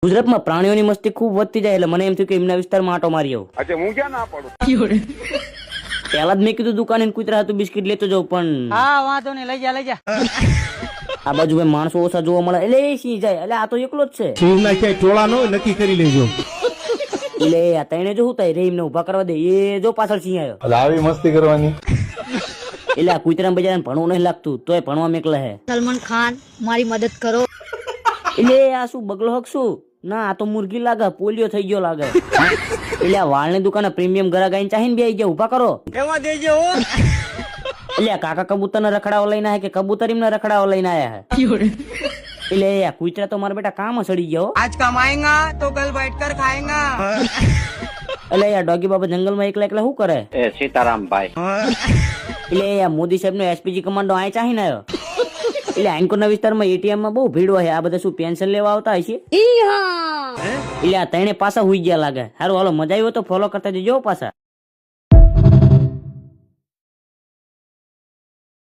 ગુજરાતમાં પ્રાણીઓની મસ્તી ખૂબ વધતી જાય એટલે મને એમ થયું કે એમના વિસ્તારમાં આટો મારી આવું. अच्छा હું ક્યાં ના પાડું. પેલા જ મેં કીધું દુકાને કૂતરા હતું બિસ્કિટ લેતો જાઉં પણ હા વાંધો નહીં લઈ જા આ બાજુ ભાઈ માણસો ઓછા જોવા મળે એટલે એ સિંહ જાય એટલે આ તો એકલો જ છે. શિવના ક્યાંય ટોળા નો નક્કી કરી લેજો. એટલે આ તઈને જો હું થાય રે એમને ઉભા કરવા દે એ જો પાછળ સિંહ આવ્યો. આવી મસ્તી કરવાની. એટલે આ કૂતરા બજાર ભણવું નહીં લાગતું તોય ભણવા મેકલે હે. સલમાન ખાન મારી મદદ કરો. એટલે આ શું બગલો હક શું ના આ તો મુરગી લાગે પોલિયો થઈ ગયો લાગે. એટલે આ વાળની દુકાને પ્રીમિયમ ગરા ગાઈને ચાહીને બે આવી ગયા ઉભા કરો. એમાં દેજો એટલે આ કાકા કબૂતર ને રખડાવો લઈને આયા કે કબૂતર એમને રખડાવો લઈને આયા હે. એટલે આ કૂતરા તો મારા બેટા કામ સડી ગયો. आज कमाएगा तो कल बैठकर खाएगा. એટલે આ ડોગી બાબા જંગલમાં એકલા એકલા શું કરે? સીતારામ ભાઈ. એટલે આ મોદી સાહેબ નો એસપીજી કમાન્ડો આ ચાહીને આવ્યો. એટલે આંકોરના વિસ્તારમાં એટીએમ માં બહુ ભીડ હોય આ બધા શું પેન્શન લેવા આવતા હશે. એટલે આ તણે પાછા હુઈ ગયા લાગે. સારું હાલો મજા આવ્યો તો ફોલો કરતા જજો પાછા.